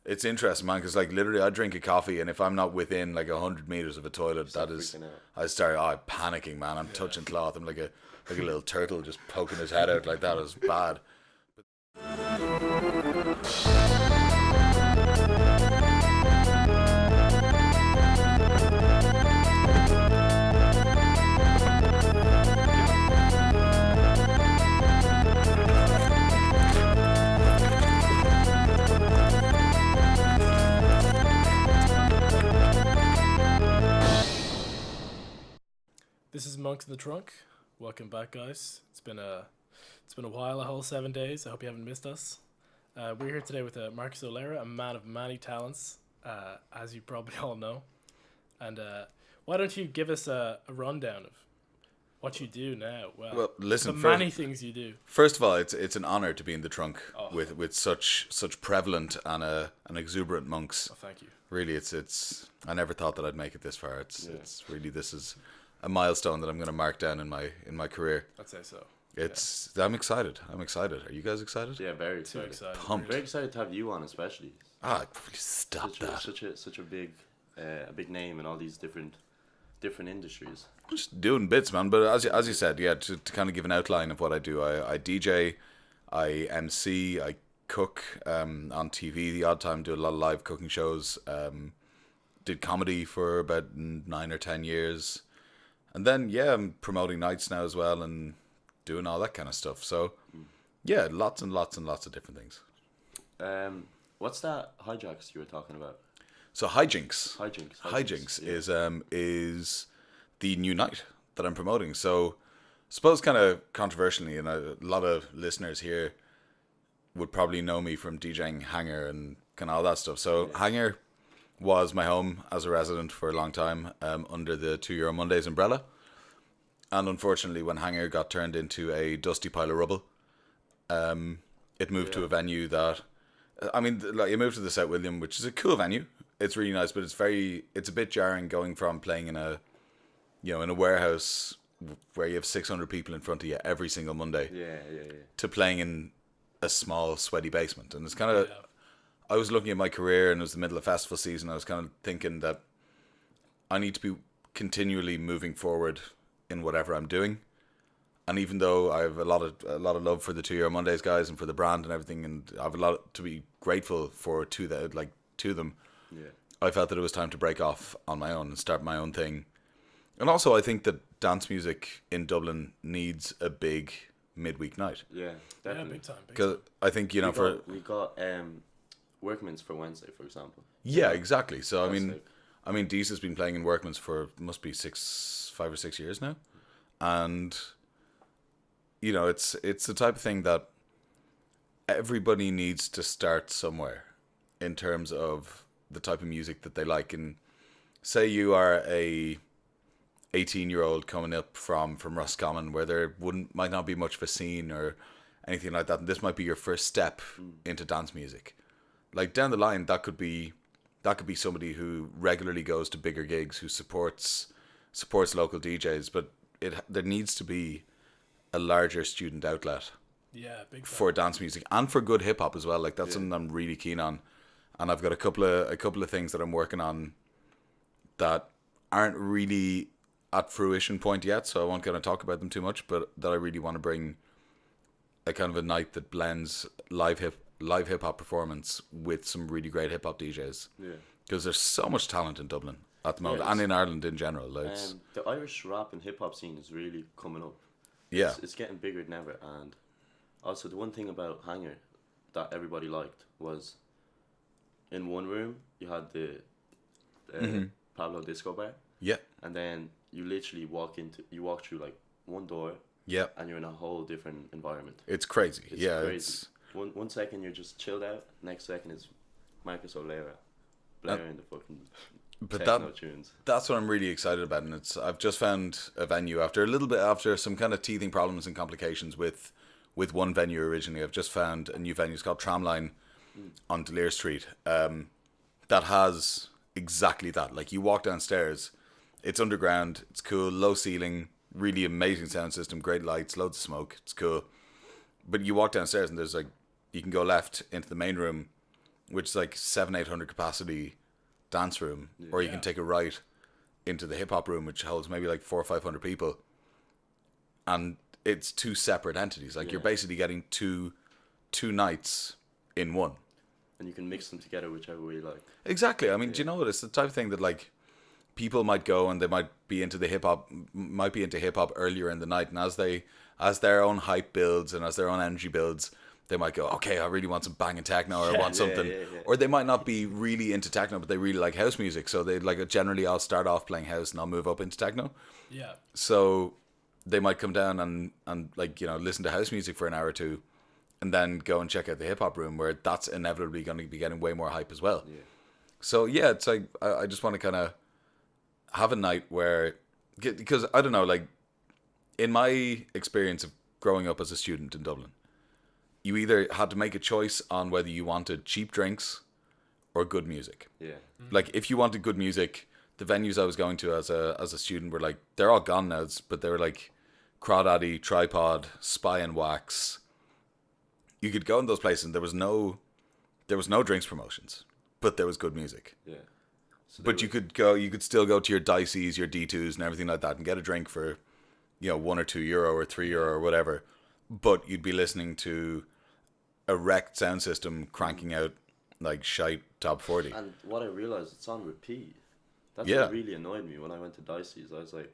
It's interesting, man, because like literally I drink a coffee and if I'm not within like 100 meters of a toilet, that is, I start panicking, man. I'm touching cloth. I'm like a little turtle just poking his head out like that. Is bad. This is Monks in the Trunk. Welcome back, guys. It's been a while, a whole 7 days. I hope you haven't missed us. We're here today with Marcus O'Leary, a man of many talents, as you probably all know. And why don't you give us a rundown of what you do now? Well listen, the many things you do. First of all, it's an honor to be in the trunk with such prevalent and exuberant monks. Oh, thank you. Really, it's. I never thought that I'd make it this far. It's really, this is a milestone that I'm going to mark down in my career. I'd say so. I'm excited. Are you guys excited? Yeah, very excited. Pumped. Very excited to have you on, especially. Stop that. Such a big name in all these different industries. Just doing bits, man. But as you said, to kind of give an outline of what I do, I DJ, I MC, I cook on TV the odd time, do a lot of live cooking shows. Did comedy for about 9 or 10 years. And then, I'm promoting nights now as well and doing all that kind of stuff. So, lots and lots and lots of different things. What's that hijacks you were talking about? So Hijinks Hijinks is the new night that I'm promoting. So, suppose kind of controversially, and a lot of listeners here would probably know me from DJing Hangar and kind of all that stuff. So, Hangar was my home as a resident for a long time, under the €2 Mondays umbrella. And unfortunately, when Hangar got turned into a dusty pile of rubble, it moved to a venue that, it moved to the South William, which is a cool venue. It's really nice, but it's a bit jarring going from playing in a warehouse where you have 600 people in front of you every single Monday, to playing in a small, sweaty basement. And it's kind of, I was looking at my career and it was the middle of festival season. I was kind of thinking that I need to be continually moving forward in whatever I'm doing. And even though I have a lot of love for the €2 Mondays guys and for the brand and everything, and I have a lot to be grateful for to them, I felt that it was time to break off on my own and start my own thing. And also, I think that dance music in Dublin needs a big midweek night. Yeah, definitely. Yeah, big time. Because I think we got Workman's for Wednesday, for example. Yeah, exactly. So I mean, Dees has been playing in Workman's for must be 5 or 6 years now, and it's the type of thing that everybody needs to start somewhere in terms of the type of music that they like. And say you are a 18-year-old coming up from Roscommon, where there might not be much of a scene or anything like that, and this might be your first step into dance music. Like down the line, that could be somebody who regularly goes to bigger gigs, who supports local DJs, but there needs to be a larger student outlet for dance music and for good hip hop as well. Like that's something I'm really keen on, and I've got a couple of things that I'm working on that aren't really at fruition point yet, so I won't kind of talk about them too much, but that I really want to bring a kind of a night that blends live hip hop performance with some really great hip hop DJs. Yeah. Because there's so much talent in Dublin at the moment, and in Ireland in general. The Irish rap and hip hop scene is really coming up. Yeah. It's getting bigger than ever. And also the one thing about Hangar that everybody liked was in one room you had the Pablo Disco Bar. Yeah. And then you literally walk through like one door. Yeah. And you're in a whole different environment. It's crazy. It's crazy. One second you're just chilled out. Next second is Marcus O'Leary blaring the fucking techno tunes. That's what I'm really excited about, and I've just found a venue after some kind of teething problems and complications with one venue originally. I've just found a new venue. It's called Tramline on Delir Street. That has exactly that. Like you walk downstairs, it's underground, it's cool, low ceiling, really amazing sound system, great lights, loads of smoke. It's cool. But you walk downstairs and there's like, you can go left into the main room which is like 700-800 capacity dance room, or you can take a right into the hip hop room, which holds maybe like 400 or 500 people, and it's two separate entities. Like you're basically getting two nights in one, and you can mix them together whichever way you like. Exactly. I mean, do you know what? It's the type of thing that like people might go and they might be into hip hop earlier in the night, and as their own hype builds and as their own energy builds, they might go, okay, I really want some banging techno, or I want something. Or they might not be really into techno, but they really like house music. So they like, generally I'll start off playing house and I'll move up into techno. Yeah. So they might come down and like, listen to house music for an hour or two, and then go and check out the hip hop room, where that's inevitably going to be getting way more hype as well. Yeah. So yeah, it's like, I just want to kind of have a night where, because I don't know, like in my experience of growing up as a student in Dublin, you either had to make a choice on whether you wanted cheap drinks or good music. Yeah. Mm-hmm. Like if you wanted good music, the venues I was going to as a student were like, they're all gone now, but they were like Crawdaddy, Tripod, Spy and Wax. You could go in those places and there was no drinks promotions, but there was good music. Yeah. So but you could still go to your Dicey's, your D2s and everything like that and get a drink for, €1 or €2 or €3 or whatever. But you'd be listening to a wrecked sound system cranking out like shite top 40. And what I realized, it's on repeat. That's what really annoyed me when I went to Dicey's. I was like,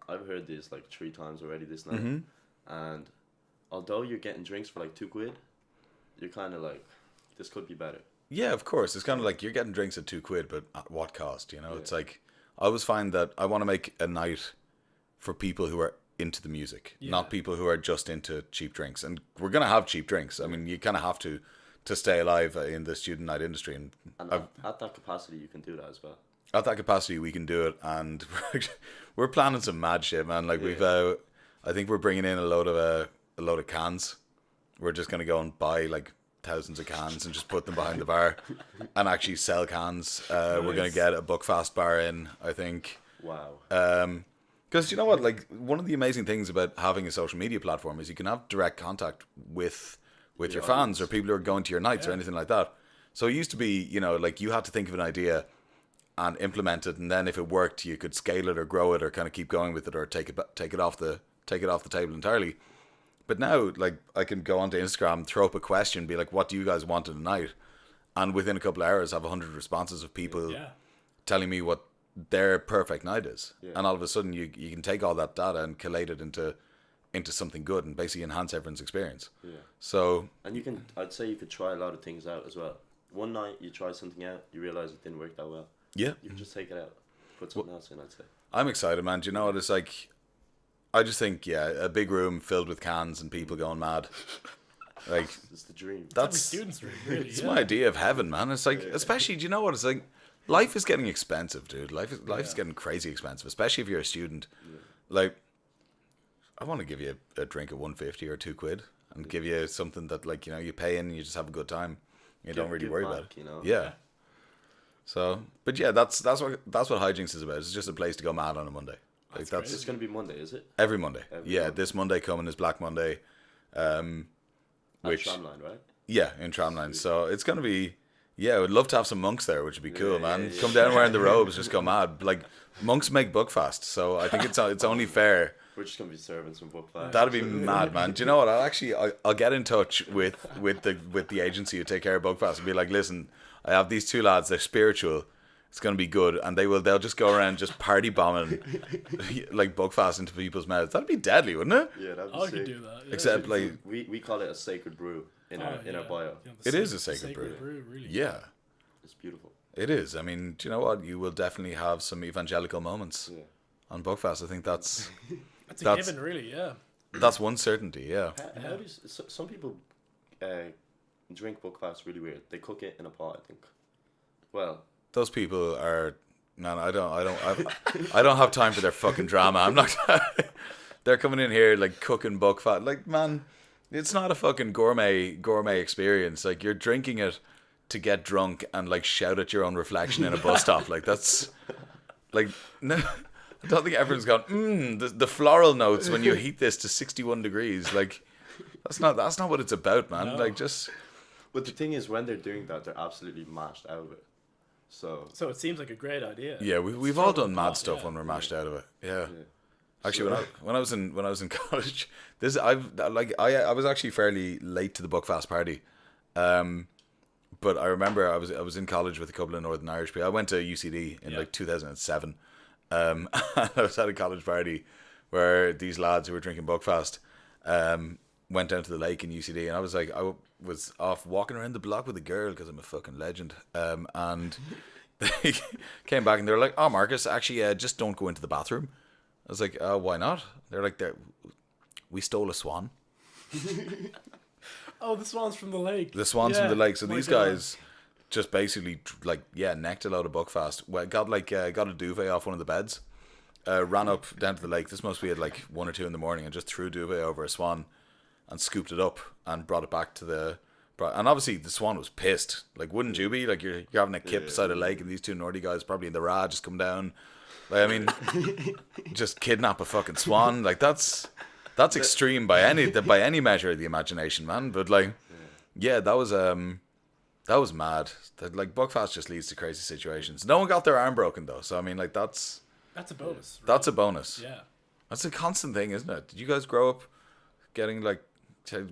I've heard this like 3 times already this night. Mm-hmm. And although you're getting drinks for like £2, you're kind of like, this could be better. Yeah, of course. It's kind of like you're getting drinks at £2, but at what cost? It's like, I always find that I want to make a night for people who are into the music, not people who are just into cheap drinks. And we're going to have cheap drinks. I mean, you kind of have to stay alive in the student night industry. And at that capacity, you can do that as well. At that capacity, we can do it. And we're planning some mad shit, man. Like I think we're bringing in a load of cans. We're just going to go and buy like thousands of cans and just put them behind the bar and actually sell cans. Nice. We're going to get a Buckfast bar in, I think. Wow. Because you know what, like one of the amazing things about having a social media platform is you can have direct contact with your fans or people who are going to your nights or anything like that. So it used to be, like you had to think of an idea and implement it, and then if it worked, you could scale it or grow it or kind of keep going with it or take it off the table entirely. But now, like I can go onto Instagram, throw up a question, be like, "What do you guys want in the night?" And within a couple of hours, have 100 responses of people telling me what their perfect night is. And all of a sudden you can take all that data and collate it into something good and basically enhance everyone's experience. So, and I'd say you could try a lot of things out as well. One night you try something out, you realize it didn't work that well, you can just take it out, put something else in. I'd say I'm excited, man. Do you know what it's like? I just think a big room filled with cans and people going mad, like it's the dream. That's students' dream, really. It's my idea of heaven, man. It's like, especially, do you know what it's like? Life is getting expensive, dude. Life is getting crazy expensive, especially if you're a student. Like, I want to give you a drink at $1.50 or £2 and give you something that, like, you pay in and you just have a good time. You don't really worry about it. Yeah. So, but yeah, that's what Hijinks is about. It's just a place to go mad on a Monday. Like it's going to be Monday, is it? Every Monday. Monday. This Monday coming is Black Monday. Which Tramline, right? Yeah, in Tramline. So it's going to be. Yeah, I would love to have some monks there, which would be cool, man. Come down wearing the robes, just go mad. Like, monks make Buckfast, so I think it's only fair. We're just gonna be serving some Buckfast. That'd be mad, man. Do you know what? I'll get in touch with the agency who take care of Buckfast and be like, listen, I have these 2 lads. They're spiritual. It's gonna be good, and they'll just go around just party bombing like Buckfast into people's mouths. That'd be deadly, wouldn't it? Yeah, that'd be I sick. could do that. Yeah. Except like we call it a sacred brew in our bio. Yeah, it is a sacred brew. Really. Yeah. It's beautiful. It is. I mean, do you know what? You will definitely have some evangelical moments on Buckfast. I think that's a given, really. Yeah. That's one certainty. Yeah. How do some people drink Buckfast really weird? They cook it in a pot, I think. Well, those people are. Man, I don't have time for their fucking drama. I'm not. They're coming in here like cooking Buckfast. Like, man, it's not a fucking gourmet experience. Like, you're drinking it to get drunk and like shout at your own reflection in a bus stop. Like, that's like, no, I don't think everyone's gone, the floral notes when you heat this to 61 degrees. Like, that's not what it's about, man. No. Like, just But the thing is, when they're doing that, they're absolutely mashed out of it. So it seems like a great idea. Yeah, we've all done mad stuff when we're mashed out of it. Yeah. yeah. Actually, when I was in college, I was actually fairly late to the Buckfast party, but I remember I was in college with a couple of Northern Irish people. I went to UCD in like 2007, and I was at a college party where these lads who were drinking Buckfast went down to the lake in UCD, and I was was off walking around the block with a girl because I'm a fucking legend, and they came back and they were like, "Oh, Marcus, actually, just don't go into the bathroom." I was like, why not? They're like, we stole a swan. Oh, the swan's from the lake. The swan's from the lake. So My these God. guys just basically necked a load of Buckfast. Well, got a duvet off one of the beds, ran up down to the lake. This must be at like 1 or 2 in the morning, and just threw a duvet over a swan and scooped it up and brought it back to the. And obviously the swan was pissed. Like, wouldn't you be? Like, you're having a kip beside a lake, and these two Nordy guys probably in the Ra just come down. Like, I mean, just kidnap a fucking swan. Like, that's extreme by any measure of the imagination, man. But like, yeah, that was mad. That, like, Buckfast just leads to crazy situations. No one got their arm broken though, so I mean, like, that's a bonus. Right? that's a bonus. Yeah. That's a constant thing, isn't it? Did you guys grow up getting like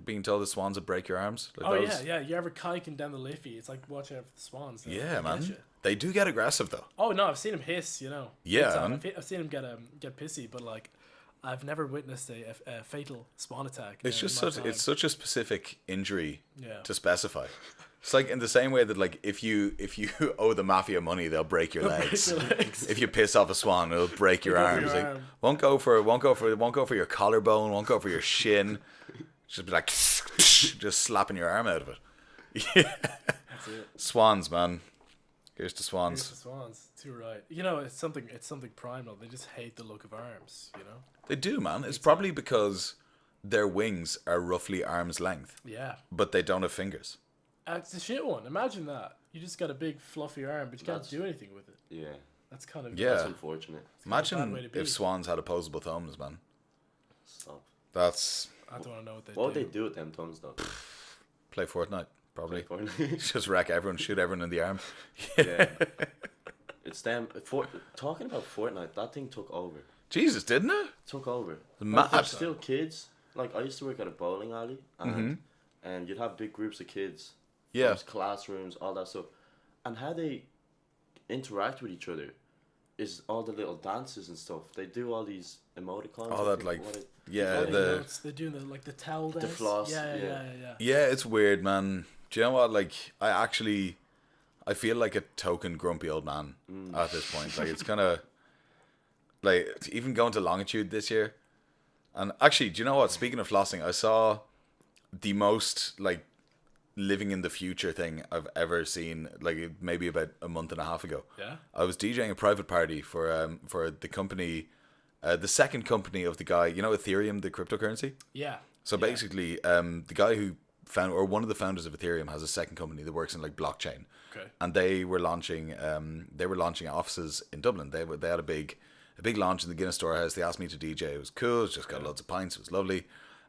being told the swans would break your arms? Like, Oh yeah. You ever kiking down the Liffey? It's like watch out for the swans. Yeah, They man. get you. They do get aggressive though. Oh no, I've seen him hiss. You know. Yeah, Big time. man. I've seen him get pissy, but like, I've never witnessed a fatal swan attack. It's just it's such a specific injury Yeah. to specify. It's like in the same way that like if you owe the mafia money, they'll break your legs. If you piss off a swan, it'll break your arms. Like, won't go for your collarbone, won't go for your shin. Just be like just slapping your arm out of it. Yeah. That's it. Swans, man. Here's the swans. Here's the swans. Too right. You know, it's something primal. They just hate the look of arms. You know. They do, man. It's probably because their wings are roughly arm's length, Yeah. but they don't have fingers. It's a shit one. Imagine that. You just got a big fluffy arm, but you can't do anything with it. Yeah. That's kind of Yeah. That's unfortunate. Imagine way to be. if swans had opposable thumbs, man. Stop. That's I don't want to know what they What would do. they do with them thumbs though? play Fortnite, probably. Play Just wreck everyone, shoot everyone in the arm. Yeah. It's them. Talking about Fortnite, that thing took over. Jesus, didn't it? Took over. Mad. There's still kids. Like, I used to work at a bowling alley, and you'd have big groups of kids. Yeah. There's classrooms, all that stuff. And how they interact with each other is all the little dances and stuff. They do all these emoticons. All that, like, yeah, they're doing the towel dance. The floss, Yeah. yeah, it's weird, man. Do you know what? Like, I feel like a token grumpy old man at this point. Like, it's kind of like even going to Longitude this year. And actually, do you know what? Speaking of flossing, I saw the most like living in the future thing I've ever seen. Like maybe about a month and a half ago. Yeah. I was DJing a private party for the company, the second company of the guy. You know, Ethereum, the cryptocurrency. Yeah. So basically, the guy who one of the founders of Ethereum has a second company that works in like blockchain. Okay. And they were launching offices in Dublin. They had a big launch in the Guinness Storehouse. They asked me to DJ. It was cool. Just got loads of pints. It was lovely.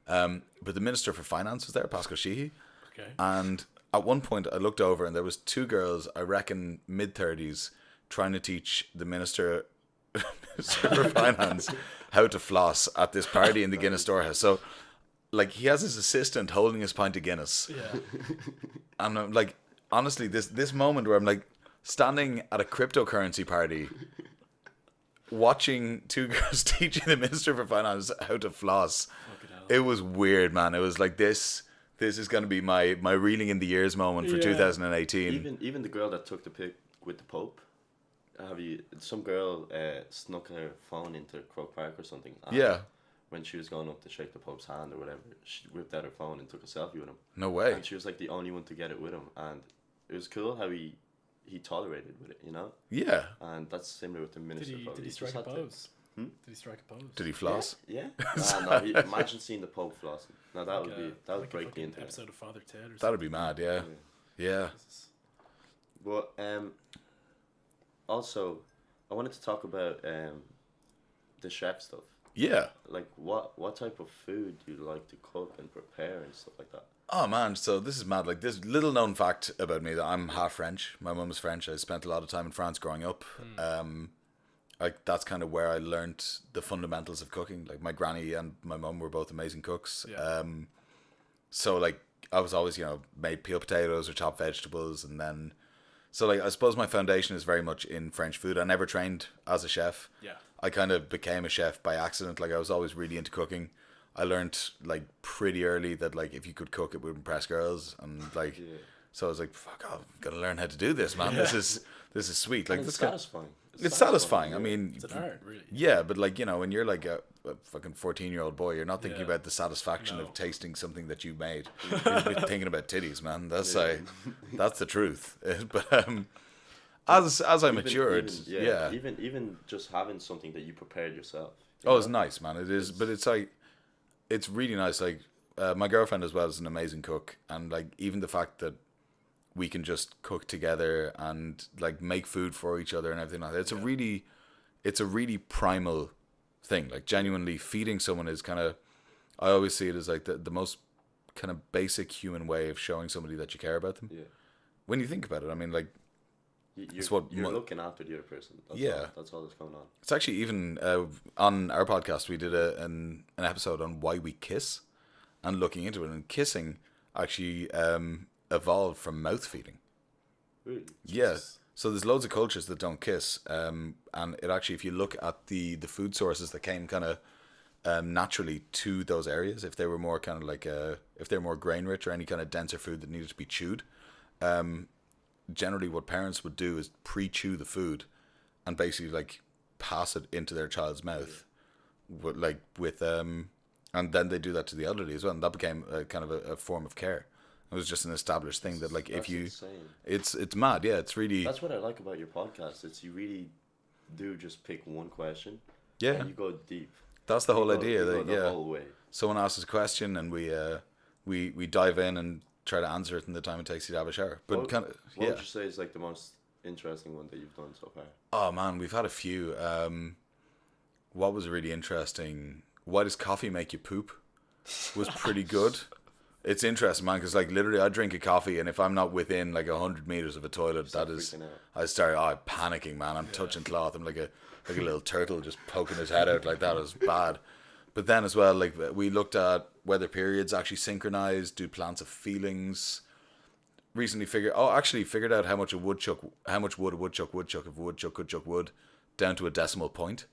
But the Minister for Finance was there, Pascal Sheehy. Okay. And at one point, I looked over and there was 2 girls, I reckon mid-30s, trying to teach the Minister for Finance how to floss at this party in the Guinness Storehouse. So, like, he has his assistant holding his pint of Guinness. Yeah. And I'm like, honestly, this moment where I'm like standing at a cryptocurrency party, watching 2 girls teaching the Minister for Finance how to floss. Fucking hell. It was weird, man. It was like this is going to be my reeling in the years moment for 2018. Even the girl that took the pic with the Pope. Some girl snuck her phone into Croke Park or something. Yeah. When she was going up to shake the Pope's hand or whatever, she whipped out her phone and took a selfie with him. No way. And she was like the only one to get it with him, and it was cool how he tolerated with it, you know. Yeah. And that's similar with the minister. Did he strike a pose? Did he strike a pose? Did he floss? Yeah. Imagine seeing the Pope flossing. Now that would break the fucking internet. episode of Father Ted or something. That'd be mad. Yeah. Yeah. But also, I wanted to talk about the chef stuff. Yeah. Like what type of food do you like to cook and prepare and stuff like that? Oh man, so this is mad. Like this little known fact about me that I'm half French. My mum is French. I spent a lot of time in France growing up. Like that's kind of where I learned the fundamentals of cooking. Like my granny and my mum were both amazing cooks. Yeah. So like I was always, made peeled potatoes or chopped vegetables, and then so like I suppose my foundation is very much in French food. I never trained as a chef. Yeah. I kind of became a chef by accident. Like I was always really into cooking. I learned like pretty early that like if you could cook, it would impress girls, and like so I was like, fuck, I'm gonna learn how to do this, man. This is sweet. Like And it's this satisfying. it's satisfying. I mean, It's an art, really. yeah, but like when you're like a fucking 14-year-old boy, you're not thinking Yeah. about the satisfaction No. of tasting something that you made. You're thinking about titties, man. That's the truth. But as I matured, Even just having something that you prepared yourself. Oh, it's nice, man. It is, but it's like, it's really nice. Like, my girlfriend as well is an amazing cook, and like even the fact that we can just cook together and like make food for each other and everything like that. It's a really primal thing. Like genuinely feeding someone is kind of, I always see it as like the most kind of basic human way of showing somebody that you care about them. Yeah. When you think about it, I mean, like, You're looking after the other person. That's all that's going on. it's actually even on our podcast we did an episode on why we kiss and looking into it, and kissing actually evolved from mouth feeding. Really? Yeah. So there's loads of cultures that don't kiss, and it actually, if you look at the food sources that came kind of naturally to those areas, if they were more kind of like if they're more grain rich or any kind of denser food that needed to be chewed, generally what parents would do is pre-chew the food and basically like pass it into their child's mouth and then they do that to the elderly as well, and that became a kind of a form of care. It was just an established thing that like That's if you insane. it's mad. Yeah, it's really, That's what I like about your podcast. It's you really do just pick one question. yeah, And you go deep. that's the whole You go- idea you that go the whole way. someone asks us a question and we dive in and try to answer it in the time it takes you to have a shower. But What- kind of What yeah. would you say is like the most interesting one that you've done so far? Oh man, we've had a few. What was really interesting? Why does coffee make you poop? Was pretty good. It's interesting, man, because like literally, I drink a coffee, and if I'm not within like 100 meters of a toilet, Start that is, freaking out. I start panicking, man. I'm touching cloth. I'm like a little turtle just poking his head out like that. It was bad. But then as well, like we looked at whether periods actually synchronize. Do plants have feelings? Recently figured out how much wood a woodchuck would chuck if a woodchuck could chuck wood, down to a decimal point.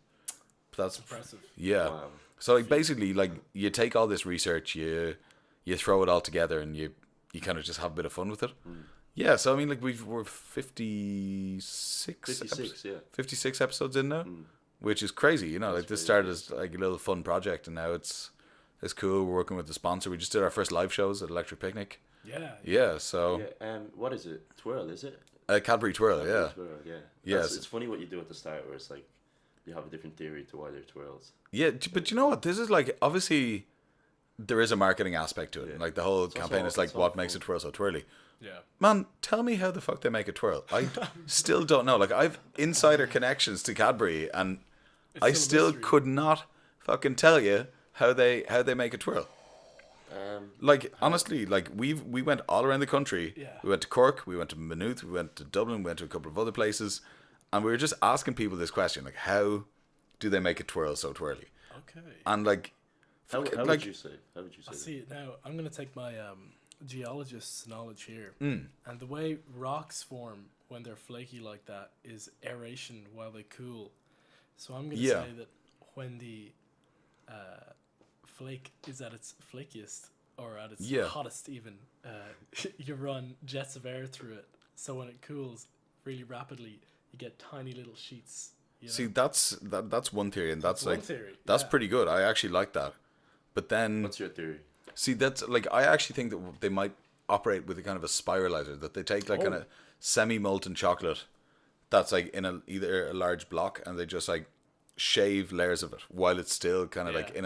That's Impressive. yeah. Wow. So like basically, like you take all this research, you throw it all together, and you kind of just have a bit of fun with it. Yeah. So I mean, like we're 56 56, episodes in now, which is crazy. You know, like this started as like a little fun project, and now it's cool. We're working with the sponsor. We just did our first live shows at Electric Picnic. Yeah. Yeah. So Yeah. What is it? Twirl, is it? Cadbury Twirl. Yeah. Twirl, yeah. Yes. It's funny what you do at the start, where it's like you have a different theory to why they're twirls. Yeah, but you know what? This is like, obviously there is a marketing aspect to it. Yeah. Like the whole It's campaign also- is like, it's what all makes a fun. twirl so twirly? Yeah. Man, tell me how the fuck they make a twirl. I still don't know. Like I've insider connections to Cadbury, and I still a still mystery. could not fucking tell you how they make a twirl. Like honestly, like we went all around the country. Yeah. We went to Cork, we went to Maynooth, we went to Dublin, we went to a couple of other places, and we were just asking people this question, like, how do they make a twirl so twirly? Okay. And like, How like, would you say? How would you say? I see it now. I'm gonna take my geologist's knowledge here, Mm. and the way rocks form when they're flaky like that is aeration while they cool. So I'm gonna Yeah. say that when the flake is at its flakiest or at its Yeah. hottest, even you run jets of air through it. So when it cools really rapidly, you get tiny little sheets. You know? See, that's one theory, and that's one like theory, that's yeah. pretty good. I actually like that. But then, What's your theory? see, that's like I actually think that they might operate with a kind of a spiralizer, that they take like kind of semi-molten chocolate that's like in either a large block, and they just like shave layers of it while it's still kind of like Yeah. in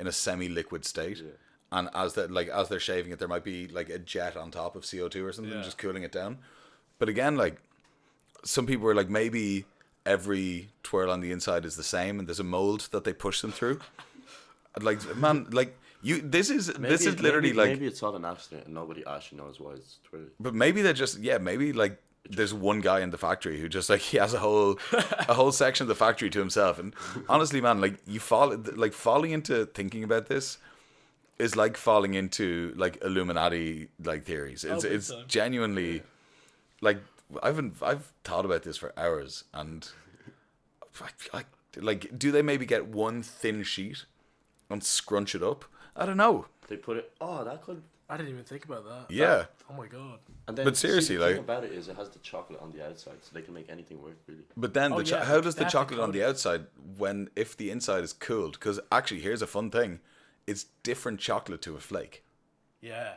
a semi-liquid state. Yeah. And as they're shaving it, there might be like a jet on top of CO2 or something, Yeah. just cooling it down. But again, like some people were like, maybe every twirl on the inside is the same, and there's a mold that they push them through. Like, man, like This is literally like. Maybe it's not an accident and nobody actually knows why it's twirly. But maybe they're just maybe like there's one guy in the factory who just like he has a whole section of the factory to himself. And honestly, man, like falling into thinking about this is like falling into like Illuminati like theories. It's genuinely like I've thought about this for hours, and like do they maybe get one thin sheet and scrunch it up? I don't know. They put it. Oh, that could. I didn't even think about that. Yeah. Oh my god. And then, but seriously, the thing about it is it has the chocolate on the outside, so they can make anything work really. But then how does the chocolate on the outside if the inside is cooled? Because actually, here's a fun thing: it's different chocolate to a flake. Yeah.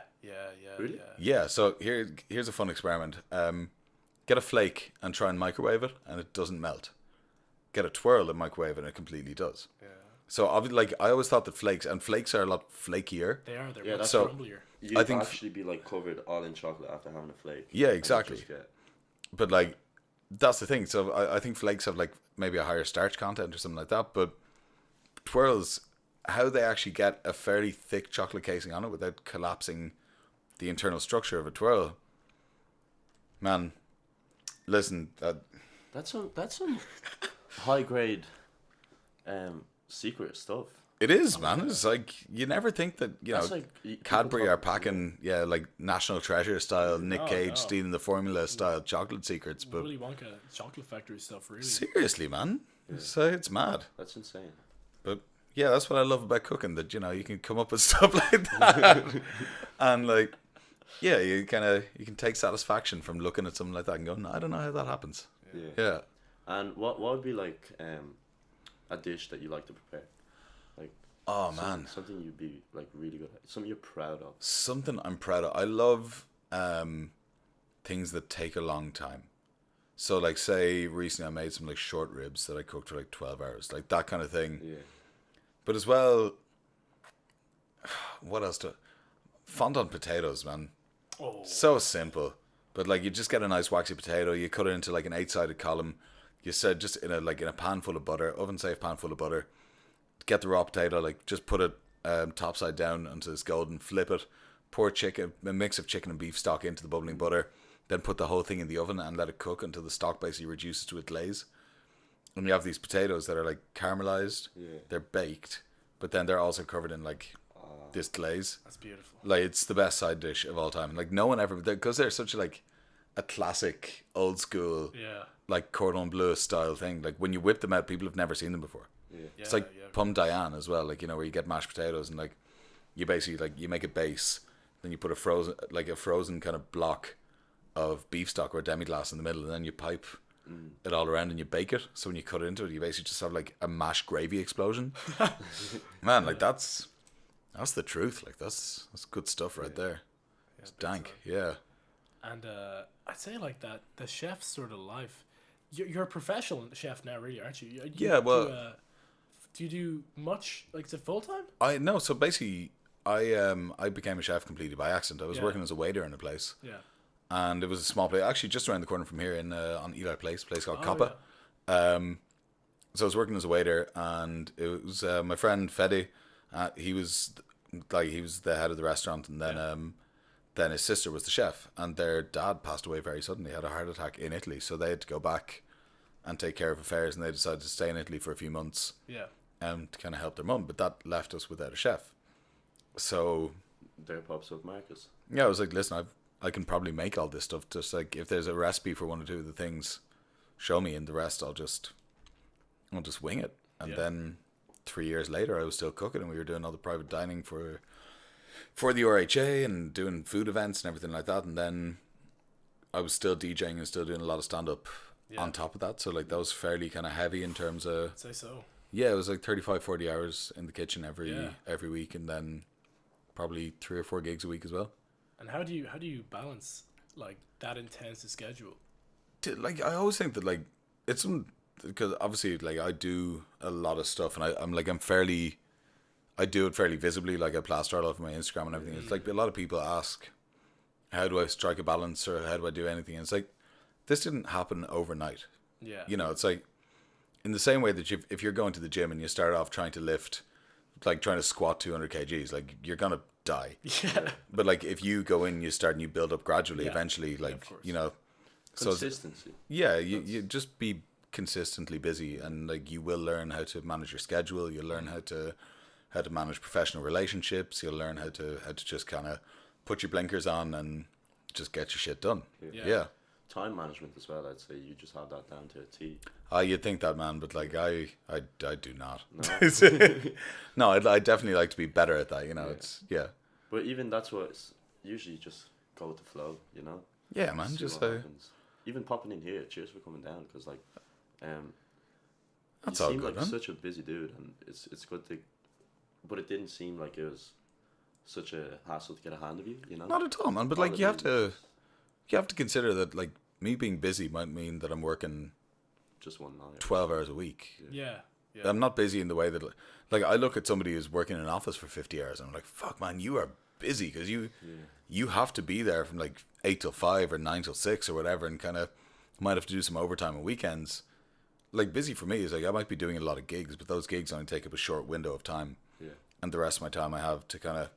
Really? Yeah. So here's a fun experiment. Get a flake and try and microwave it, and it doesn't melt. Get a twirl and microwave it, and it completely does. Yeah. So I always thought that flakes are a lot flakier. They are. They're much so crumblier. You'd actually be like covered all in chocolate after having a flake. Yeah, exactly. But like, that's the thing. So I think flakes have like maybe a higher starch content or something like that. But twirls, how they actually get a fairly thick chocolate casing on it without collapsing the internal structure of a twirl. Man, listen. That's some high grade secret stuff. It is, man. It's like you never think that Cadbury are packing like National Treasure style, Nick Cage stealing the formula style chocolate secrets, but Willy Wonka chocolate factory stuff, really. Seriously, man. Yeah. So it's mad. That's insane. But yeah, that's what I love about cooking. That you can come up with stuff like that, and like you can take satisfaction from looking at something like that and go, no, I don't know how that happens. Yeah. And what would be like a dish that you like to prepare? Like, oh man, something you'd be like really good at, something you're proud of. Something I'm proud of. I love things that take a long time. So like, say recently I made some like short ribs that I cooked for like 12 hours, like that kind of thing. Yeah. But as well, what else fondant potatoes, man. Oh. So simple. But like, you just get a nice waxy potato, you cut it into like an 8-sided column. You said just in a pan full of butter, oven safe pan full of butter. Get the raw potato, like just put it top side down until it's golden. Flip it, pour a mix of chicken and beef stock into the bubbling butter. Then put the whole thing in the oven and let it cook until the stock basically reduces to a glaze. And you have these potatoes that are like caramelized. Yeah. They're baked, but then they're also covered in like this glaze. That's beautiful. Like, it's the best side dish of all time. Like, no one ever, because they're such a classic old school like cordon bleu style thing. Like, when you whip them out, people have never seen them before. It's like pomme d'Ayan as well, like, where you get mashed potatoes and like you basically like you make a base, then you put a frozen kind of block of beef stock or a demi-glace in the middle, and then you pipe it all around and you bake it. So when you cut it into it, you basically just have like a mashed gravy explosion. Man, like that's the truth. Like that's good stuff right there. It's dank. So. Yeah. And I'd say like that the chef's sort of life. You're a professional chef now, really, aren't you? Do you do much? Like, is it full time? No. So basically, I became a chef completely by accident. I was working as a waiter in a place. Yeah. And it was a small place, actually just around the corner from here in on Eli Place, a place called Coppa. Yeah. So I was working as a waiter, and it was my friend Fede. He was the head of the restaurant, and then his sister was the chef, and their dad passed away very suddenly. He had a heart attack in Italy, so they had to go back and take care of affairs, and they decided to stay in Italy for a few months. Yeah. To kind of help their mum, but that left us without a chef. So there pops up Marcus. Yeah, I was like, listen, I can probably make all this stuff. Just like, if there's a recipe for one or two of the things, show me, and the rest I'll just wing it. And then 3 years later, I was still cooking, and we were doing all the private dining for the RHA and doing food events and everything like that. And then I was still DJing and still doing a lot of stand up on top of that. So like, that was fairly kind of heavy in terms of. I'd say so. Yeah, it was like 35-40 hours in the kitchen every week, and then probably 3 or 4 gigs a week as well. And how do you balance like that intense a schedule? Like, I always think that like it's because obviously like I do a lot of stuff, and I do it fairly visibly. Like, I plaster it all over my Instagram and everything. It's like a lot of people ask, how do I strike a balance, or how do I do anything? And it's like, this didn't happen overnight. Yeah. It's like, in the same way that if you're going to the gym and you start off trying to lift like trying to squat 200 kgs, like you're gonna die. Yeah. But like if you go in, you start and you build up gradually. Yeah. Eventually, like of course. you know, Consistency. yeah, you just be consistently busy, and like you will learn how to manage your schedule. You'll learn how to manage professional relationships. You'll learn how to just kind of put your blinkers on and just get your shit done. Yeah. Time management as well. I'd say you just have that down to a T. You'd think that, man, but like I do not. No. No, I'd definitely like to be better at that. You know, it's But even that's what it's usually just go with the flow. You know. Yeah, man. See Just what happens. Even popping in here. Cheers for coming down, because like, that's you all seem good, like man. such a busy dude, and it's good to. But it didn't seem like it was such a hassle to get a hand of you. You know. Not at all, man. But All like it you have is to consider that like me being busy might mean that I'm working just one night. 12 hours a week. Yeah. I'm not busy in the way that like I look at somebody who's working in an office for 50 hours and I'm like, fuck, man, you are busy because you have to be there from like 8 till 5 or 9 till 6 or whatever, and kind of might have to do some overtime on weekends. Like busy for me is like I might be doing a lot of gigs, but those gigs only take up a short window of time. Yeah. And the rest of my time I have to kind of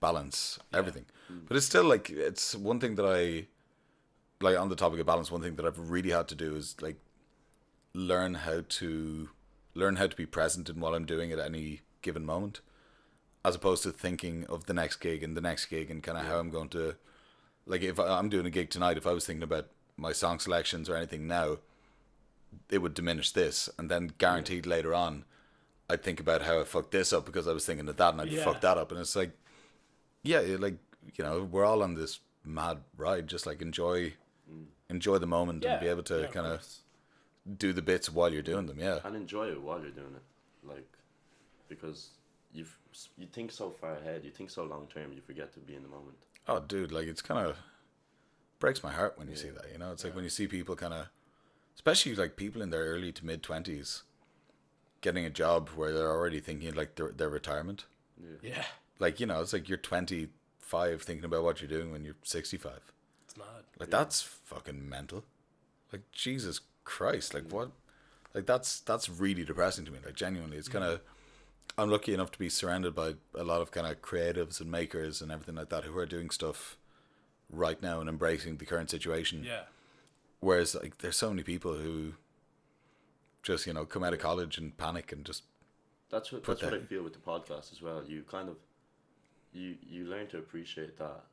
balance everything. But it's still like, it's one thing that I like on the topic of balance. One thing that I've really had to do is like learn how to be present in what I'm doing at any given moment, as opposed to thinking of the next gig and kind of how I'm going to, like if I'm doing a gig tonight, if I was thinking about my song selections or anything now, it would diminish this, and then guaranteed later on I'd think about how I fucked this up because I was thinking of that, and I'd fuck that up. And it's like, yeah, like, you know, we're all on this mad ride. Just like enjoy the moment and be able to kind of do the bits while you're doing them. Yeah. And enjoy it while you're doing it, like, because you think so far ahead, you think so long term, you forget to be in the moment. Oh, dude, like it's kind of breaks my heart when you see that. You know, it's like when you see people kind of, especially like people in their early to mid 20s, getting a job where they're already thinking like their retirement. Yeah. Like, you know, it's like you're 25 thinking about what you're doing when you're 65. It's mad. Like that's fucking mental. Like Jesus Christ, like what? Like that's really depressing to me. Like genuinely, it's kind of. I'm lucky enough to be surrounded by a lot of kind of creatives and makers and everything like that who are doing stuff right now and embracing the current situation. Yeah. Whereas like there's so many people who just, you know, come out of college and panic and just. That's what I feel with the podcast as well. You kind of, you learn to appreciate that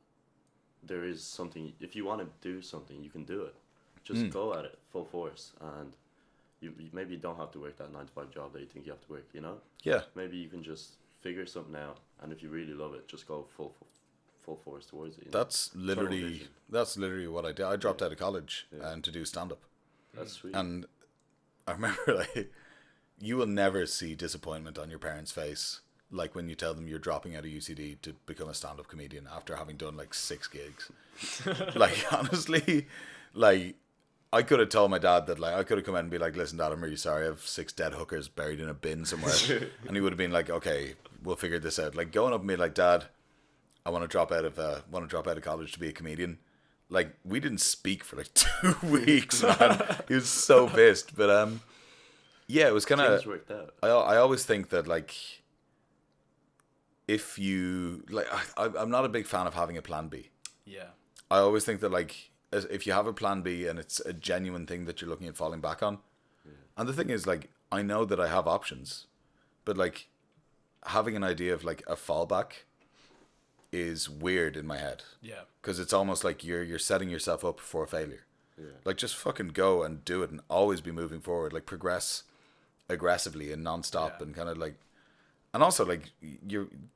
there is something. If you want to do something, you can do it. Just go at it full force, and you maybe you don't have to work that 9 to 5 job that you think you have to work. You know. Yeah. Maybe you can just figure something out, and if you really love it, just go full force towards it. You know? That's literally what I did. I dropped out of college and to do stand up. That's sweet. And I remember like you will never see disappointment on your parents' face like when you tell them you're dropping out of UCD to become a stand up comedian after having done like 6 gigs. Like honestly, like I could have told my dad that, like, I could have come out and be like, listen, Dad, I'm really sorry. I have 6 dead hookers buried in a bin somewhere. And he would have been like, okay, we'll figure this out. Like, going up and being like, Dad, I want to drop out of college to be a comedian. Like, we didn't speak for like 2 weeks, man. He was so pissed. But, yeah, it was kind of, worked out. I always think that, like, if you, like, I'm not a big fan of having a plan B. Yeah. I always think that, like, if you have a plan B and it's a genuine thing that you're looking at falling back on. And the thing is, like, I know that I have options, but like having an idea of like a fallback is weird in my head. Yeah. Because it's almost like you're setting yourself up for failure. Yeah. Like, just fucking go and do it and always be moving forward. Like, progress aggressively and nonstop and kind of like, and also like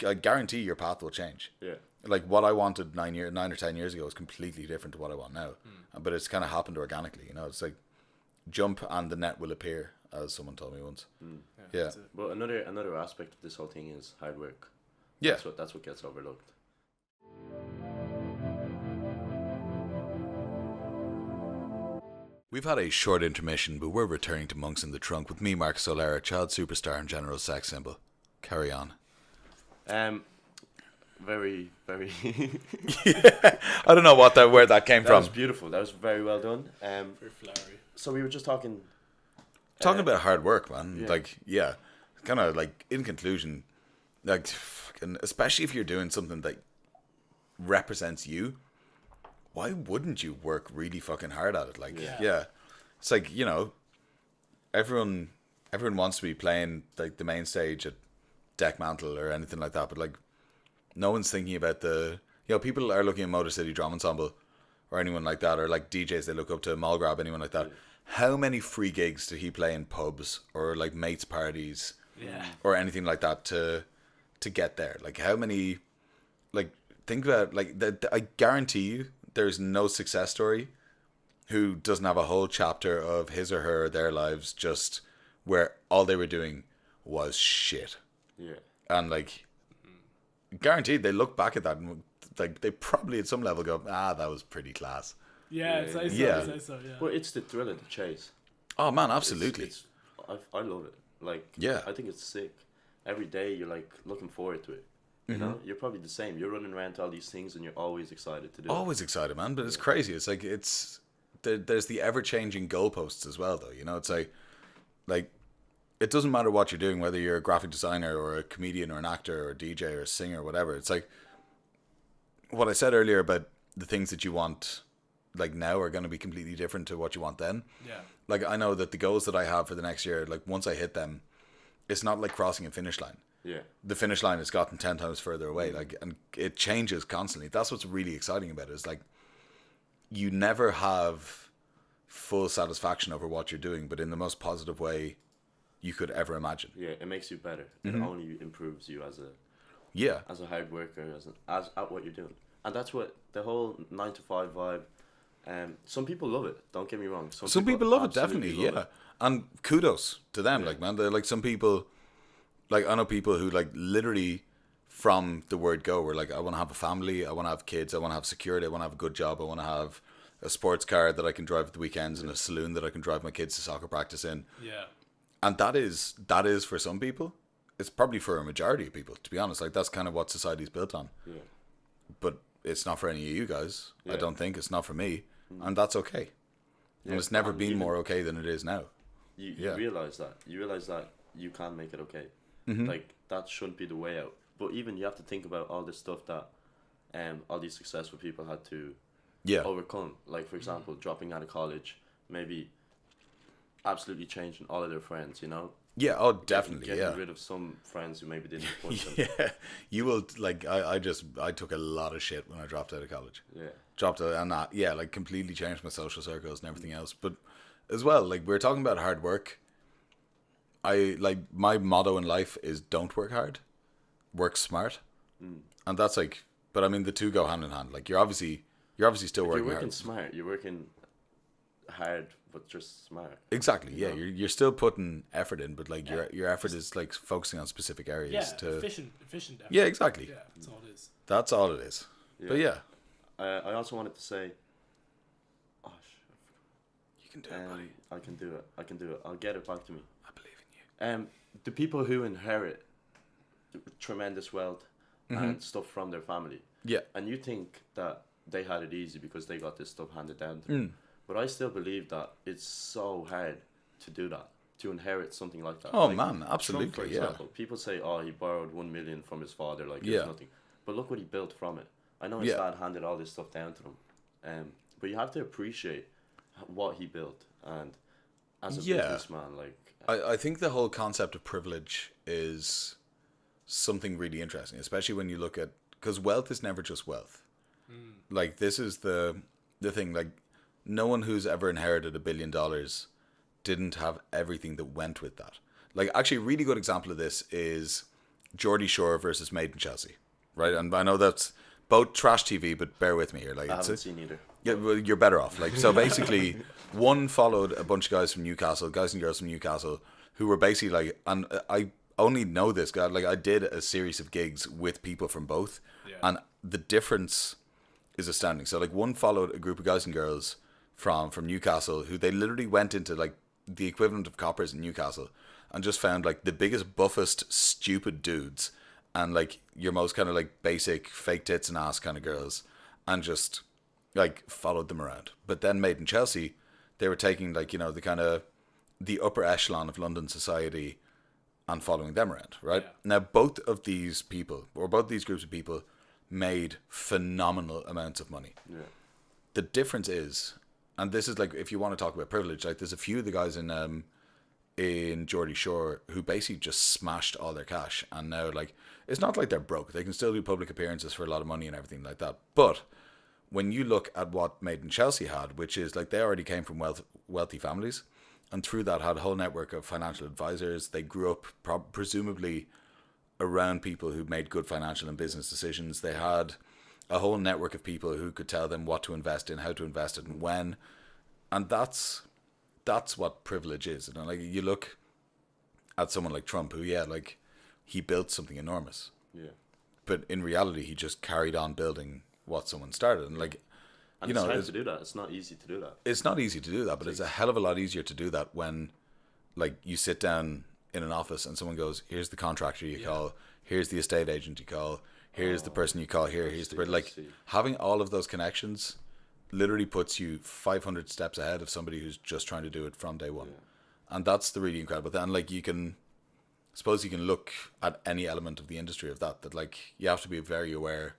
I guarantee your path will change. Yeah. Like, what I wanted 9 or 10 years ago is completely different to what I want now. But it's kind of happened organically, you know. It's like jump and the net will appear, as someone told me once. Yeah. But another aspect of this whole thing is hard work. Yeah. That's what gets overlooked. We've had a short intermission, but we're returning to Monks in the Trunk with me, Mark Solera, child superstar and general sex symbol. Carry on. Very, very. I don't know where that came That from. was beautiful. That was very well done. Very flowery. So we were just talking. Talking about hard work, man. Yeah. Like, yeah, kind of like in conclusion, Like, fucking, especially if you're doing something that represents you, why wouldn't you work really fucking hard at it? Like, yeah. It's like, you know, everyone wants to be playing like the main stage at Deckmantle or anything like that, but like no one's thinking about the, you know, people are looking at Motor City Drum Ensemble or anyone like that, or like DJs they look up to, Mallgrab, anyone like that. How many free gigs did he play in pubs or like mates parties or anything like that to get there? Like how many, like think about like that. I guarantee you there's no success story who doesn't have a whole chapter of his or her, their lives just where all they were doing was shit. Yeah. And like, guaranteed they look back at that and like they probably at some level go, that was pretty class. Yeah, it's nice. Yeah. But it's the thrill of the chase. Oh man, absolutely. I love it. Like, yeah, I think it's sick. Every day you're like looking forward to it. You know, you're probably the same. You're running around to all these things and you're always excited to do it. Always excited, man. But it's crazy. It's like there's the ever changing goalposts as well, though. You know, it's like it doesn't matter what you're doing, whether you're a graphic designer or a comedian or an actor or a DJ or a singer or whatever. It's like what I said earlier about the things that you want like now are going to be completely different to what you want then. Yeah. Like I know that the goals that I have for the next year, like once I hit them, it's not like crossing a finish line. Yeah. The finish line has gotten 10 times further away. Like, and it changes constantly. That's what's really exciting about it. Is like you never have full satisfaction over what you're doing, but in the most positive way you could ever imagine. Yeah, it makes you better. It only improves you as a hard worker, as at what you're doing. And that's what the whole 9 to 5 vibe. Some people love it. Don't get me wrong. Some people love it, definitely. Yeah, it. And kudos to them. Yeah. Like, man, they're like some people. Like, I know people who like literally from the word go were like, I want to have a family, I want to have kids, I want to have security, I want to have a good job, I want to have a sports car that I can drive at the weekends and a saloon that I can drive my kids to soccer practice in. Yeah. And that is for some people. It's probably for a majority of people, to be honest. Like, that's kind of what society's built on. Yeah. But it's not for any of you guys. Yeah. I don't think. It's not for me. And that's okay. Yeah. And it's never been more okay than it is now. You realize that. You realize that you can make it okay. Like, that shouldn't be the way out. But even you have to think about all this stuff that all these successful people had to overcome. Like, for example, dropping out of college, maybe absolutely changing all of their friends, you know? Yeah, oh, definitely, getting rid of some friends who maybe didn't punch them. Yeah, you will, like, I took a lot of shit when I dropped out of college. Yeah. Dropped out, and like, completely changed my social circles and everything else. But as well, like, we're talking about hard work. My motto in life is don't work hard, work smart. And that's like, but I mean, the two go hand in hand. Like, you're obviously still working hard. You're working smart. You're working hard, but just smart. Exactly. Yeah. You're still putting effort in, but like your effort is like focusing on specific areas. Yeah. Efficient effort. Yeah, exactly. Yeah. That's all it is. That's all it is. Yeah. But yeah. I also wanted to say, you can do it, buddy. I can do it. I'll get it back to me. I believe in you. The people who inherit tremendous wealth and stuff from their family. Yeah. And you think that they had it easy because they got this stuff handed down to them. But I still believe that it's so hard to do that, to inherit something like that. Oh, like man, absolutely, Trump, for example, people say, he borrowed 1 million from his father, like it's nothing. But look what he built from it. I know his dad handed all this stuff down to him. But you have to appreciate what he built. And as a businessman, like... I think the whole concept of privilege is something really interesting, especially when you look at... Because wealth is never just wealth. Like, this is the thing, like, no one who's ever inherited $1 billion didn't have everything that went with that. Like, actually, a really good example of this is Geordie Shore versus Made in Chelsea, right? And I know that's both trash TV, but bear with me here. Like, I haven't seen either. Yeah, well, you're better off. Like, so basically, one followed a bunch of guys from Newcastle, guys and girls from Newcastle, who were basically like, and I only know this guy, like, I did a series of gigs with people from both, and the difference is astounding. So, like, one followed a group of guys and girls from Newcastle, who they literally went into, like, the equivalent of coppers in Newcastle, and just found, like, the biggest, buffest, stupid dudes, and, like, your most kind of, like, basic fake tits and ass kind of girls, and just, like, followed them around. But then Made in Chelsea, they were taking, like, you know, the kind of the upper echelon of London society and following them around, right? Yeah. Now, both of these people, or both these groups of people, made phenomenal amounts of money. Yeah. The difference is, and this is like, if you want to talk about privilege, like there's a few of the guys in Geordie Shore who basically just smashed all their cash, and now like it's not like they're broke. They can still do public appearances for a lot of money and everything like that. But when you look at what Made in Chelsea had, which is like they already came from wealthy families, and through that had a whole network of financial advisors. They grew up presumably around people who made good financial and business decisions. They had a whole network of people who could tell them what to invest in, how to invest it, and when. And that's what privilege is. And like you look at someone like Trump, who like he built something enormous. Yeah. But in reality, he just carried on building what someone started, and like. And it's hard to do that. It's not easy to do that. It's not easy to do that, but it's a hell of a lot easier to do that when, like, you sit down in an office and someone goes, "Here's the contractor you call. Here's the estate agent you call. Here's the person you call here. Here's the like." Having all of those connections literally puts you 500 steps ahead of somebody who's just trying to do it from day one, and that's the really incredible thing. And like you can look at any element of the industry of that like you have to be very aware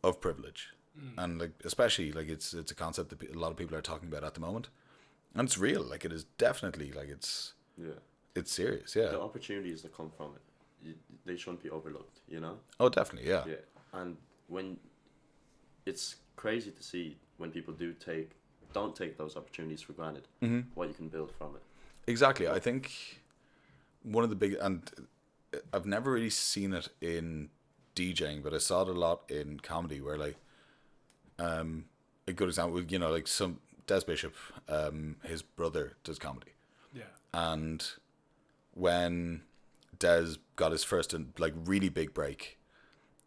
of privilege. And like especially like it's a concept that a lot of people are talking about at the moment, and it's real. Like it is definitely like it's serious. Yeah, the opportunities that come from it, they shouldn't be overlooked. Oh, definitely. Yeah. And when it's crazy to see when people don't take those opportunities for granted, what you can build from it. Exactly. I think one of the big, and I've never really seen it in DJing, but I saw it a lot in comedy where like. A good example, like some Des Bishop, his brother does comedy. Yeah. And when Des got his first like really big break,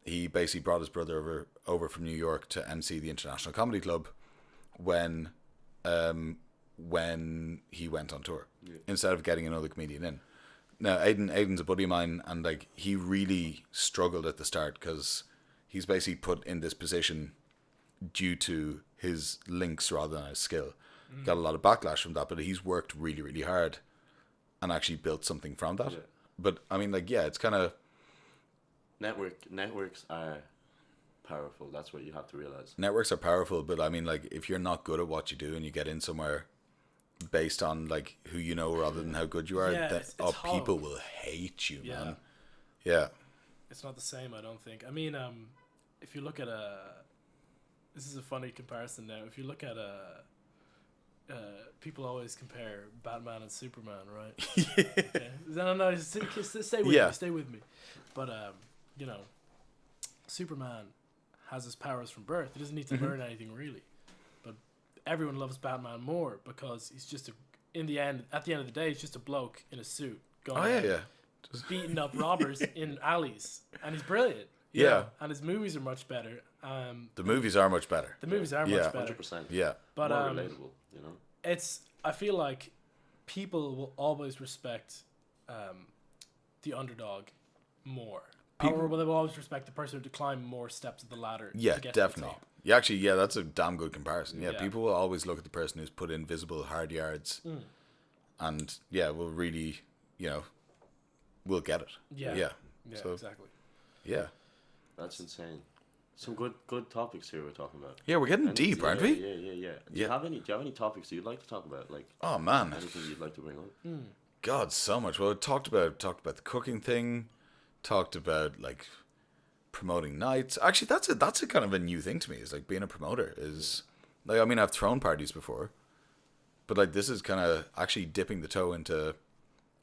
he basically brought his brother over from New York to MC the International Comedy Club when he went on tour instead of getting another comedian in. Now Aiden's a buddy of mine, and like he really struggled at the start because he's basically put in this position due to his links rather than his skill. Got a lot of backlash from that, but he's worked really, really hard and actually built something from that. But I mean, like, it's kind of networks are powerful. That's what you have to realize. Networks are powerful, but I mean, like, if you're not good at what you do and you get in somewhere based on like who you know rather than how good you are, then people will hate you, man. Yeah. It's not the same, I don't think. I mean, if you look at this is a funny comparison now. If you look at people always compare Batman and Superman, right? Okay. No, stay with me. Stay with me. But Superman has his powers from birth. He doesn't need to learn anything really. But everyone loves Batman more because he's just at the end of the day, he's just a bloke in a suit going just beating up robbers in alleys, and he's brilliant. Yeah, and his movies are much better. The movies are much better. The movies are much better. 100%. Yeah, but more relatable. I feel like people will always respect the underdog more. They will always respect the person who climbed more steps of the ladder. Yeah, to get definitely. To the top. Yeah, actually, that's a damn good comparison. Yeah, people will always look at the person who's put in visible hard yards, and will really, we'll get it. Yeah, so, exactly. Yeah. That's insane. Some good topics here we're talking about. Yeah, we're getting deep, aren't we? Yeah. Do you have any topics you'd like to talk about? Like, oh man, anything you'd like to bring up? God, so much. Well, talked about the cooking thing, talked about like promoting nights. Actually, that's a kind of a new thing to me. Is like being a promoter is like, I mean, I've thrown parties before, but like this is kind of actually dipping the toe into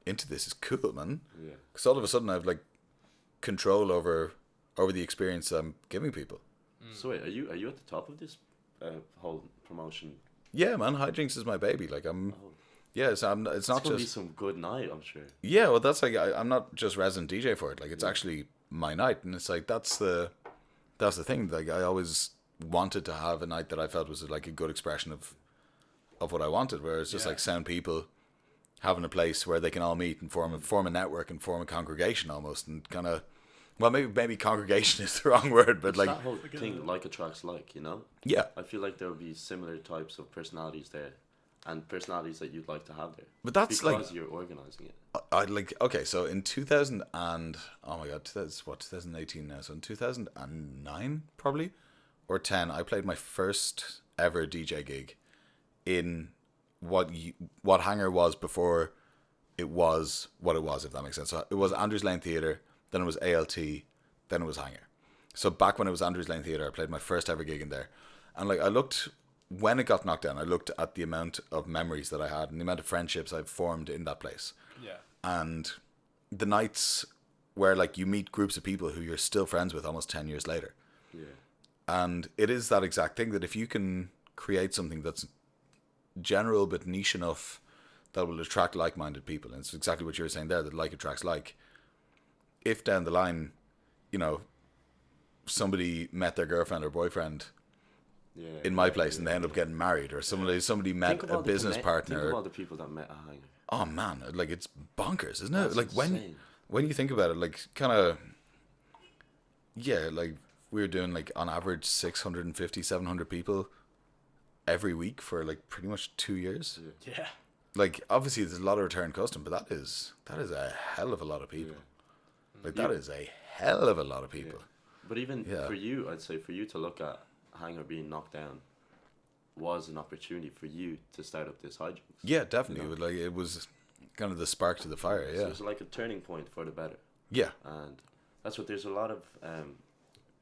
this is cool, man. Yeah. Because all of a sudden I've like control over the experience I'm giving people. So wait, are you at the top of this whole promotion? Yeah, man. Hijinks is my baby. Like I'm. Yeah, it's not it's just. Gonna be some good night, I'm sure. Yeah, well, that's like I'm not just resident DJ for it. Like it's actually my night, and it's like that's the thing. Like I always wanted to have a night that I felt was like a good expression of what I wanted, where it's just like sound people having a place where they can all meet and form a network and form a congregation almost, and kind of. Well, maybe congregation is the wrong word, but it's like that whole thing, like attracts like, Yeah, I feel like there will be similar types of personalities there, and personalities that you'd like to have there. But that's because you're organizing it. I like, okay, so in 2000 and, oh my god, 2018 now, so in 2009 probably, or 10, I played my first ever DJ gig in what Hangar was before it was what it was, if that makes sense. So it was Andrews Lane Theatre, then it was ALT, then it was Hangar. So back when it was Andrews Lane Theatre, I played my first ever gig in there. And like, I looked, when it got knocked down, I looked at the amount of memories that I had and the amount of friendships I've formed in that place. Yeah. And the nights where like you meet groups of people who you're still friends with almost 10 years later. Yeah. And it is that exact thing, that if you can create something that's general but niche enough that will attract like-minded people, and it's exactly what you were saying there, that like attracts like. If down the line, you know, somebody met their girlfriend or boyfriend in my place and they end up getting married, or somebody met a business partner. Think of all the people that met at Hangar. Oh man, like it's bonkers, isn't it? That's like insane. when you think about it, like kind of, yeah, like we were doing like on average 650, 700 people every week for like pretty much 2 years. Yeah. Like obviously there's a lot of return custom, but that is a hell of a lot of people. Like that is a hell of a lot of people. But even for you, I'd say for you to look at Hangar being knocked down was an opportunity for you to start up this Hijinks. Yeah, definitely. You know? It was kind of the spark to the fire. Yeah. So it's like a turning point for the better. Yeah. And that's what there's a lot of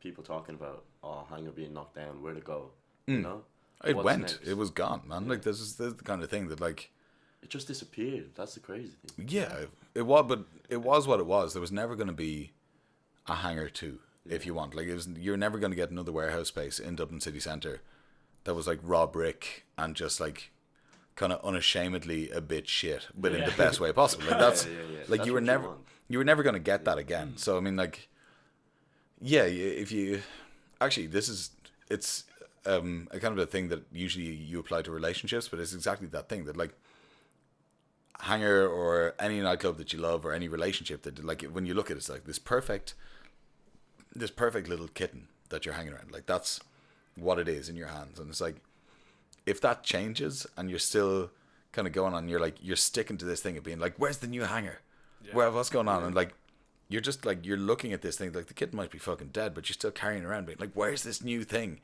people talking about. Oh, Hangar being knocked down, where to go? You know, it What's went. next? It was gone, man. Yeah. Like this is the kind of thing that like. It just disappeared. That's the crazy thing. Yeah, it was, but it was what it was. There was never going to be a Hangar 2, if you want. Like you're never going to get another warehouse space in Dublin city centre that was like raw brick and just like kind of unashamedly a bit shit, but in the best way possible. Like that's like that's you were never going to get that again. So I mean, like, yeah, if you actually, it's a kind of a thing that usually you apply to relationships, but it's exactly that thing that like. Hangar or any nightclub that you love or any relationship that like when you look at it, it's like this perfect little kitten that you're hanging around. Like that's what it is in your hands, and it's like if that changes and you're still kind of going on, you're sticking to this thing of being like, where's the new Hangar? What's going on? And like you're just like you're looking at this thing like the kitten might be fucking dead, but you're still carrying around being like, where's this new thing?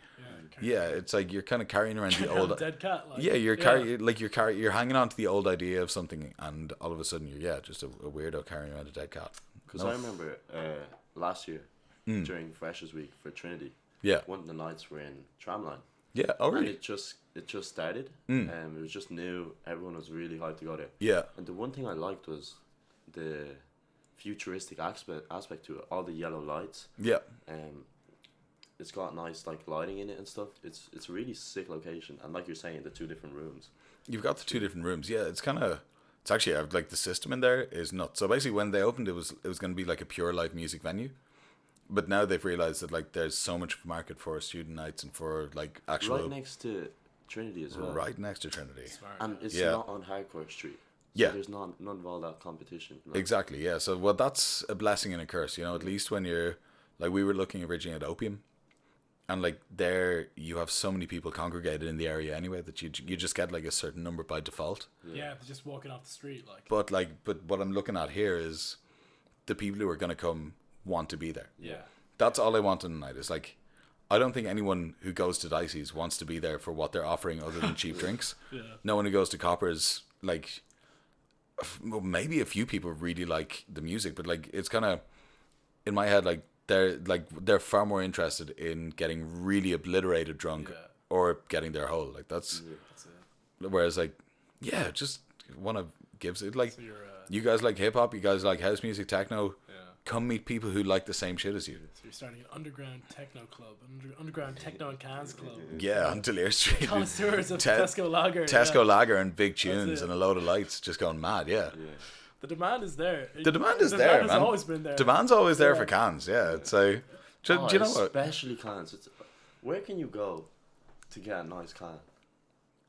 Yeah, it's like you're kind of carrying around the old dead cat. Like, you're hanging on to the old idea of something, and all of a sudden you're just a weirdo carrying around a dead cat. Because I remember last year during Freshers Week for Trinity, one of the nights were in Tramline. Yeah, oh really? And it just started, it was just new. Everyone was really hyped to go there. Yeah. And the one thing I liked was the futuristic aspect to it. All the yellow lights. Yeah. It's got nice like lighting in it and stuff. It's a really sick location, and like you're saying, the 2 different rooms. You've got the 2 different rooms. Yeah, it's actually like the system in there is nuts. So basically, when they opened, it was going to be like a pure live music venue, but now they've realized that like there's so much market for student nights and for like actual right next to Trinity as well. Right next to Trinity. Smart. And it's not on Hardcore Street. So there's none of all that competition. Like. Exactly. Yeah. So well, that's a blessing and a curse. You know, at least when you're like we were looking originally at Opium. And like there, you have so many people congregated in the area anyway that you just get like a certain number by default. Yeah, they're just walking off the street like. But what I'm looking at here is the people who are going to come want to be there. Yeah. That's all I want in the night. Is like, I don't think anyone who goes to Dicey's wants to be there for what they're offering other than cheap drinks. Yeah. No one who goes to Coppers, like, well, maybe a few people really like the music, but like it's kind of in my head like. They're far more interested in getting really obliterated drunk or getting their whole. Like that's it. Whereas like just want to give it like so you guys like hip hop, you guys like house music, techno. Come meet people who like the same shit as you. So you're starting an underground techno club, underground techno and cans club. Yeah, on Delir Street. Connoisseurs of Tesco Lager. Tesco Lager and big tunes and a load of lights just going mad. Yeah. The demand is there. The demand is there, man. Has always been there. Demand's always there for cans. Yeah, it's do you know what? Especially cans. Where can you go to get a nice can?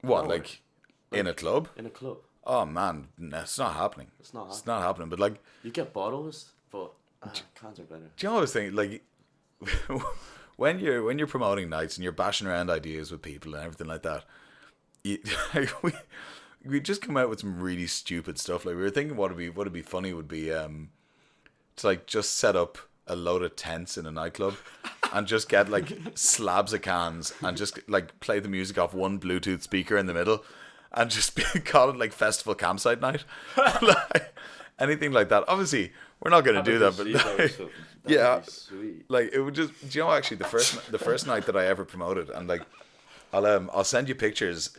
What, like in a club? In a club. Oh man, no, it's not happening. It's not happening. But like, you get bottles, but cans are better. Do you know what I was thinking? Like, when you're promoting nights and you're bashing around ideas with people and everything like that, we just come out with some really stupid stuff. Like we were thinking, what'd be funny would be to like just set up a load of tents in a nightclub and just get like slabs of cans and just like play the music off one Bluetooth speaker in the middle and just call it like festival campsite night. Like, anything like that. Obviously, we're not going to do that, but like, yeah, like it would just. Do you know actually the first night that I ever promoted, and like I'll send you pictures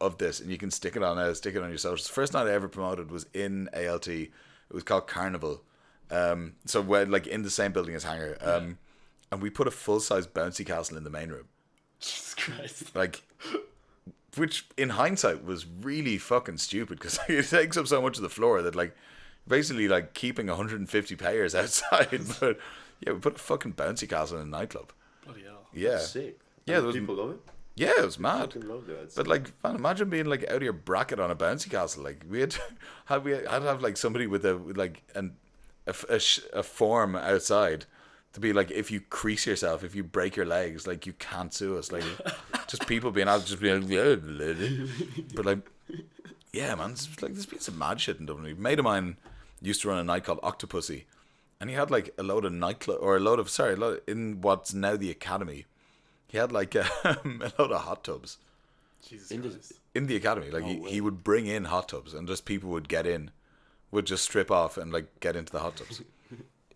of this, and you can stick it on your socials. The first night I ever promoted was in ALT. It was called Carnival. So we're like in the same building as Hangar. And we put a full size bouncy castle in the main room. Jesus Christ. Like, which in hindsight was really fucking stupid because it takes up so much of the floor that like basically like keeping 150 players outside. But yeah, we put a fucking bouncy castle in a nightclub. Bloody hell. Yeah. That's sick. Yeah, there was, people love it. yeah, it was mad. Love that. But like, man, imagine being like out of your bracket on a bouncy castle. Like we had to have like somebody with a form outside to be like, if you crease yourself, if you break your legs, like you can't sue us. Like just people being out, just being like, but like, yeah, man, there's been some mad shit in Dublin. A mate of mine used to run a night called Octopussy, and he had like a load of in what's now the Academy. He had like a load of hot tubs. Jesus In the- Christ. In the Academy. Like he would bring in hot tubs and just people would get in, would just strip off and like get into the hot tubs.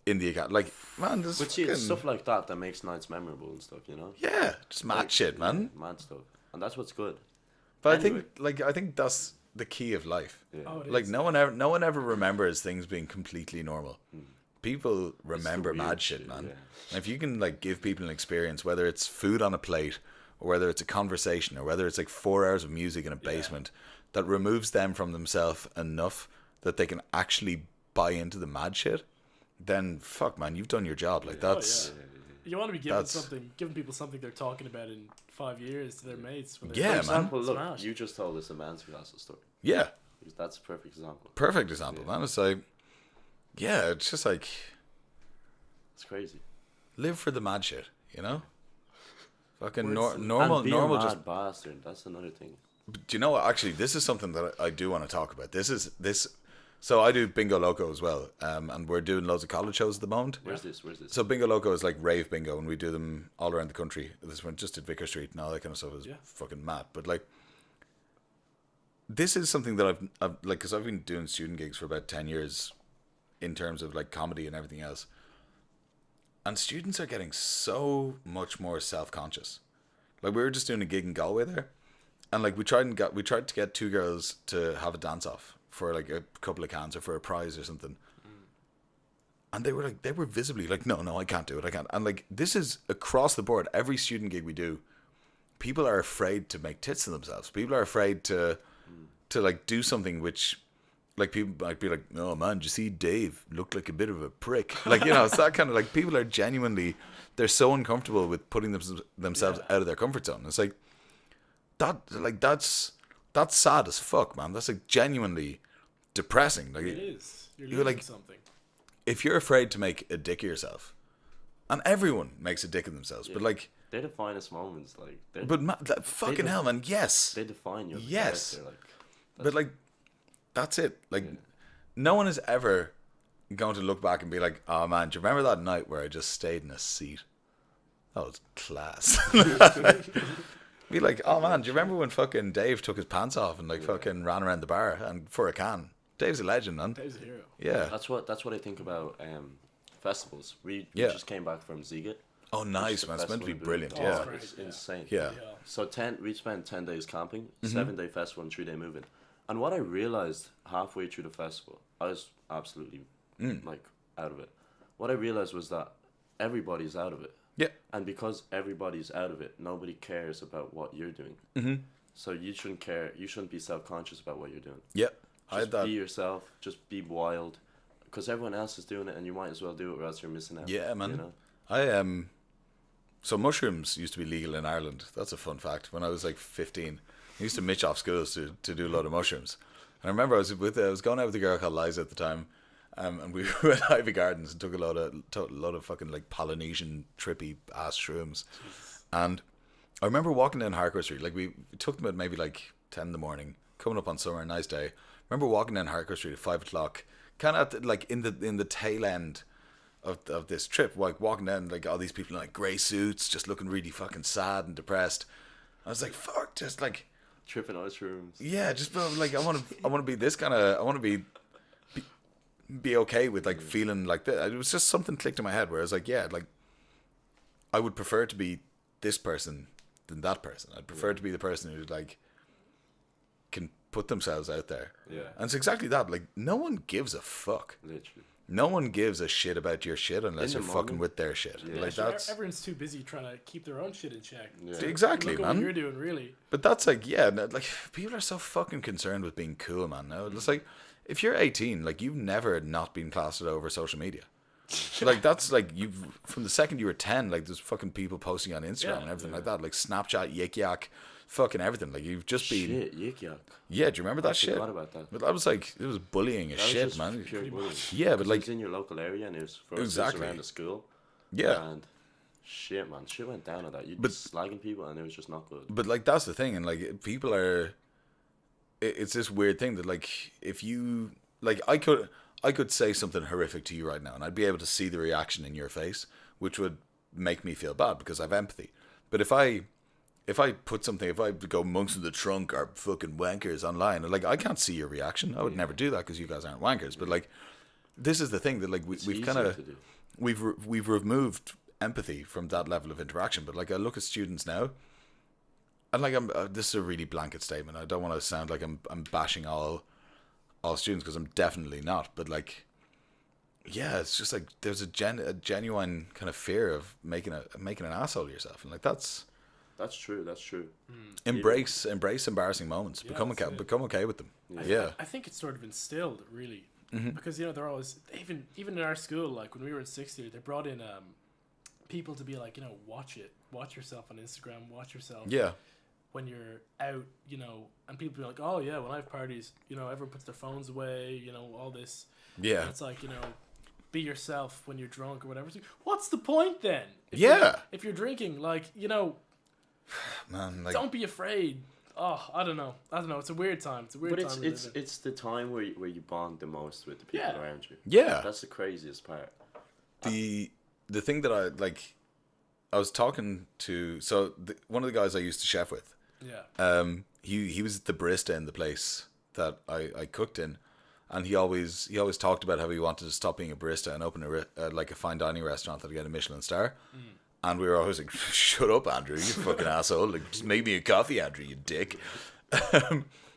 In the Academy. Like, man, there's But see, it's fucking, stuff like that makes nights memorable and stuff, you know? yeah, just mad shit, man. Yeah, mad stuff. And that's what's good. But Anyway. I think that's the key of life. Yeah. Oh, it Like is. no one ever remembers things being completely normal. People remember weird mad shit, shit, man. yeah. And if you can like give people an experience, whether it's food on a plate or whether it's a conversation or whether it's like 4 hours of music in a basement that removes them from themselves enough that they can actually buy into the mad shit, then fuck, man, you've done your job. Like that's You want to be giving people something they're talking about in 5 years to their mates. When Yeah, For man. example, look, Smash. you just told us a man's castle story. yeah, That's a perfect example. perfect example, man. It's like, yeah, it's just like It's crazy. live for the mad shit, you know. Fucking Words- normal, and be normal. a mad Just bastard. That's another thing. do you know what? Actually, this is something that I do want to talk about. This. So I do Bingo Loco as well, and we're doing loads of college shows at the moment. Where's this? So Bingo Loco is like rave bingo, and we do them all around the country. This one just at Vicar Street and all that kind of stuff is fucking mad. But like, this is something that I've like, because I've been doing student gigs for about 10 years, in terms of like comedy and everything else. And students are getting so much more self-conscious. Like we were just doing a gig in Galway there, and like we tried to get two girls to have a dance off for like a couple of cans or for a prize or something. And they were visibly like, no, I can't do it. I can't. And like, this is across the board. Every student gig we do, people are afraid to make tits of themselves. People are afraid to like do something which, like, people might be like, oh man, did you see Dave looked like a bit of a prick? Like, you know, it's that kind of like, people are genuinely, they're so uncomfortable with putting themselves out of their comfort zone. It's like, that's sad as fuck, man. That's like genuinely depressing. Like, It is. You're You're losing like- something. if you're afraid to make a dick of yourself, and everyone makes a dick of themselves, but like, They're the finest moments. Like, fucking hell, man, yes, they define your Yes. character. Like, but like, that's it. Like, no one is ever going to look back and be like, oh man, do you remember that night where I just stayed in a seat? That was class. Be like, oh man, do you remember when fucking Dave took his pants off and like fucking ran around the bar and for a can? Dave's a legend, man. Dave's a hero. Yeah. that's what I think about festivals. We Yeah. just came back from Ziget. Oh, nice, the man. It's meant to be festival in brilliant. Dublin. Yeah. great, It's yeah. insane. Yeah. So we spent 10 days camping, Mm-hmm. 7-day festival, and 3-day moving. And what I realized halfway through the festival, I was absolutely like out of it. What I realized was that everybody's out of it. Yeah. And because everybody's out of it, nobody cares about what you're doing. Mm-hmm. So you shouldn't care. You shouldn't be self-conscious about what you're doing. Yeah. I Just had that. be yourself. Just be wild. Because everyone else is doing it, and you might as well do it, or else you're missing out. Yeah, man. You know? I So mushrooms used to be legal in Ireland. That's a fun fact. When I was like 15, I used to mitch off schools to do a load of mushrooms. And I remember I was going out with a girl called Liza at the time, and we were at Ivy Gardens and took a lot of fucking like Polynesian trippy ass shrooms. And I remember walking down Harcourt Street. Like we took them at maybe like 10 in the morning. coming up on summer, nice day. Remember walking down Harcourt Street at 5:00, kind of like in the tail end of this trip, like walking down, like all these people in like grey suits, just looking really fucking sad and depressed. I was like, fuck, just like tripping ice rooms. Yeah, just like I want to be this kind of. I want to be okay with like feeling like that. It was just something clicked in my head where I was like, yeah, like I would prefer to be this person than that person. I'd prefer to be the person who like can put themselves out there. Yeah. And it's exactly that. Like no one gives a fuck. Literally. No one gives a shit about your shit unless you're fucking with their shit. Yeah. Like that's everyone's too busy trying to keep their own shit in check. Yeah. So exactly, look at man. what you're doing, really. But that's like, yeah, like people are so fucking concerned with being cool, man. Now it's like, if you're 18, like you've never not been plastered over social media. Like that's like you've from the second you were 10, like there's fucking people posting on Instagram and everything like that, like Snapchat, Yik Yak, fucking everything. Like you've just been Shit, Yik Yak. Yeah, do you remember that I shit? forgot about that. But that was like it was bullying as That was shit, just man. pure bullying. Yeah, but like it was in your local area and it was for Exactly. around the school. yeah. And shit, man, shit went down at that. You'd But- be slagging people and it was just not good. But like that's the thing, and like people are, it's this weird thing that like if you like I could say something horrific to you right now, and I'd be able to see the reaction in your face, which would make me feel bad because I have empathy. But if I put something, if I go monks in the trunk are fucking wankers online, like I can't see your reaction. I would never do that because you guys aren't wankers. But like this is the thing that like we've kind easier of to do. we've removed empathy from that level of interaction. But like I look at students now, and like I'm this is a really blanket statement. I don't want to sound like I'm bashing all students because I'm definitely not. But like, yeah, it's just like there's a genuine kind of fear of making an asshole of yourself, and like that's true. That's true. embrace embarrassing moments. Yeah, become that's okay, it. become okay with them. Yeah. I think it's sort of instilled, really. Mm-hmm. Because, they're always, even in our school, like when we were in 6th year, they brought in people to be like, watch yourself on Instagram, watch yourself. Yeah. When you're out, and people be like, oh yeah, when I have parties, everyone puts their phones away, all this. Yeah. And it's like, be yourself when you're drunk or whatever. It's like, what's the point then? If you're drinking, like, Man, like don't be afraid. Oh, I don't know. It's a weird time. It's a weird But time. it's the time where you bond the most with the people Yeah. around you. yeah. That's the craziest part. The thing that I was talking to one of the guys I used to chef with. Yeah. He was the barista in the place that I cooked in, and he always talked about how he wanted to stop being a barista and open like a fine dining restaurant that would get a Michelin star. And we were always like, shut up, Andrew, you fucking asshole. Like, just make me a coffee, Andrew, you dick.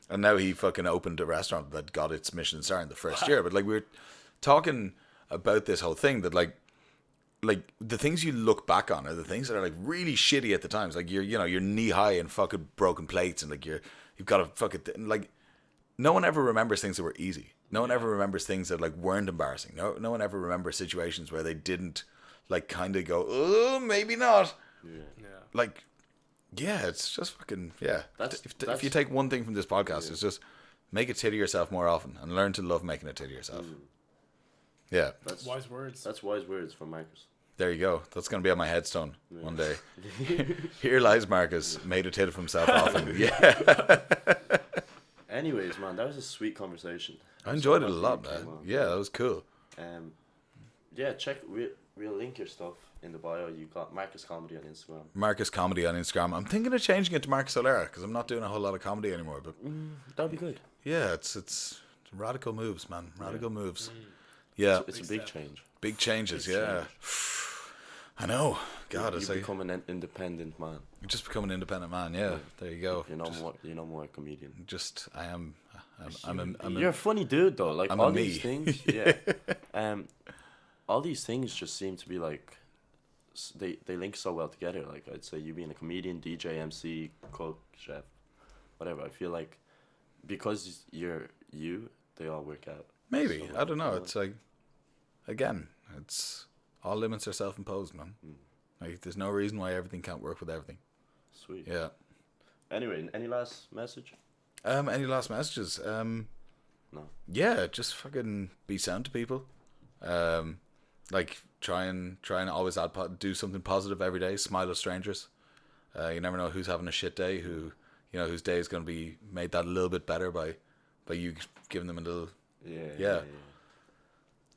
And now he fucking opened a restaurant that got its Michelin star in the first year. But like we were talking about this whole thing that like the things you look back on are the things that are like really shitty at the times. Like you're knee high in fucking broken plates, and like you've got a fucking like no one ever remembers things that were easy. No one ever remembers things that like weren't embarrassing. No one ever remembers situations where they didn't like kind of go, oh, maybe not. Yeah. Like, yeah, it's just fucking yeah. That's- If you take one thing from this podcast, it's just make a tit of yourself more often and learn to love making a tit of yourself. Yeah. That's Wise words. That's wise words from Marcus. There you go. That's going to be on my headstone one day. Here lies Marcus, made a tit of himself often. Yeah. Anyways, man, that was a sweet conversation. I enjoyed it a So lot, glad you man. came on. Yeah, that was cool. Yeah, check. We'll link your stuff in the bio. You got Marcus Comedy on Instagram. Marcus Comedy on Instagram. I'm thinking of changing it to Marcus O'Leary because I'm not doing a whole lot of comedy anymore. But That'd be good. yeah, it's radical moves, man. Radical moves. Yeah, It's a big change. big changes. Big Yeah. change. I know. God, You it's like become an independent man. you just become an independent man. Yeah, there you go. You're no more a comedian. Just I am. I'm You're a funny dude though. Like I'm all a me. these things. Yeah. All these things just seem to be like they link so well together. Like I'd say you being a comedian, DJ, MC, cook, chef, whatever. I feel like because you're you, they all work out. maybe. So, I don't know. It's like again, it's all limits are self-imposed, man. Like there's no reason why everything can't work with everything. Sweet. Yeah. Anyway, any last message? Any last messages? No. Yeah, just fucking be sound to people. Like try and always do something positive every day. Smile at strangers. You never know who's having a shit day, who you know, whose day is going to be made that a little bit better by you giving them a little. Yeah.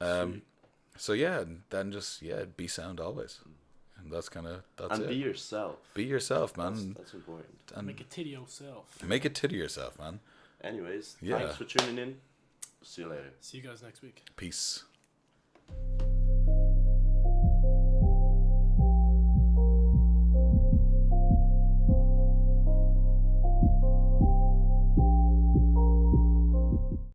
Sweet. So yeah, and then just be sound always, and that's and it. be yourself. Be yourself, man. That's important. And make it to yourself. Make it to yourself, man. Anyways, Yeah. thanks for tuning in. See you later. See you guys next week. Peace.